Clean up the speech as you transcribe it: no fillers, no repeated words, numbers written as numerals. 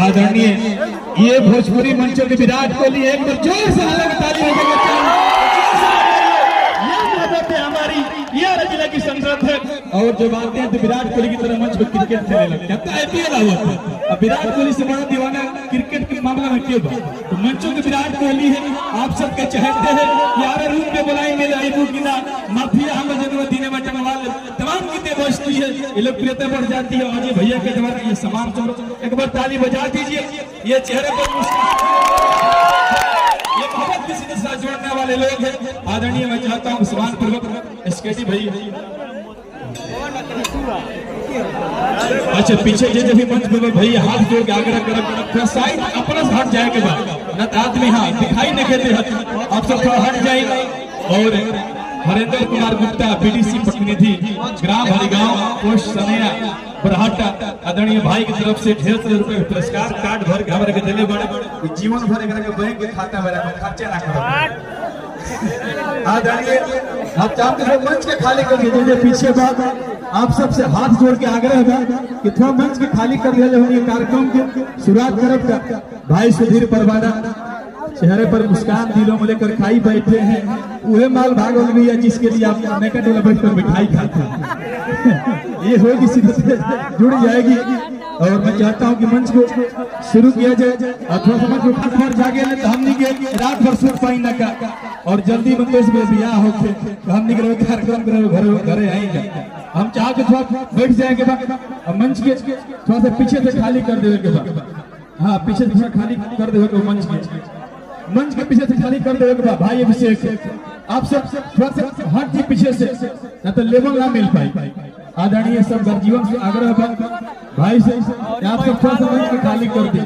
आदरणीय ये भोजपुरी मंचों के विराट कोहली एक बार जोर से ताली हमारी जिला की संसद है। और जब आते हैं तो विराट कोहली की तरह मंच पर क्रिकेट खेलने लगते हैं। आईपीएल हुआ था, अब विराट कोहली से बड़ा दीवाना क्रिकेट के मामला में क्यों बा? तो मंचों के विराट कोहली है, आप सबके चहेते हैं। यार रूप में बुलाएंगे माफिया हम जन्म दीने में वाले तमाम कितने बचती है, ये लोकप्रियता बढ़ जाती है। और ये भैया के द्वारा ये समान एक बार ताली बजा दीजिए। ये चेहरे पर ये बहुत किसी के साथ जोड़ने वाले लोग हैं। आदरणीय मैं चाहता हूँ सम्मान पूर्वक एसकेटी भाई। अच्छा पीछे जो भी मंच पर भाई हाथ जोड़ के आग्रह कर साइड अपना से हट जाए के बाद न आदमी हाँ दिखाई नहीं देते, आप सब थोड़ा हट जाएगा। और हरेंद्र कुमार गुप्ता बीडीसी प्रतिनिधि ग्राम हरिगांव पोस्ट सनैया बरहाटा आदरणीय भाई की तरफ से ढेर सारे रुपए पुरस्कार कार्ड भर के हमारे के दिले बड़े जीवन भर के बैंक के खाता में रखो, खर्चे ना करो। आदरणीय आप चाहते हो मंच के खाली कर दीजिए पीछे बात आप सबसे हाथ जोड़ के आग्रह है कि थोड़ा मंच के खाली कर दिया जाए। कार्यक्रम की शुरुआत करब का भाई सुधीर परवाना चेहरे पर मुस्कान दिलों में लेकर खाई बैठे हैं। वह माल भागल भी है जिसके लिए आप नेकट वाला बैठकर मिठाई खाते हैं। ये होगी सीधे से जुड़ जाएगी। और मैं चाहता हूं कि मंच को शुरू किया जाए। अथवा समझ को फट जागे तो हमने के रात भर सुख पाई ना का और जल्दी बंदे से बियाह होके तो हमने के कार्यक्रम करो घरे आएंगे। हम चाह के थोड़ा बैठ जाएंगे बाद मंच के थोड़ा सा पीछे से खाली कर देवे के बाद हाँ पीछे से खाली कर देवे के मंच के पीछे से खाली कर देवे के बाद भाई अभिषेक आप सब थोड़ा सा हट जी पीछे से ना तो लेवल ना मिल पाई। आदरणीय सब गर्जीवन से आग्रह भाई से आप सब थोड़ा सा मंच के खाली कर दे।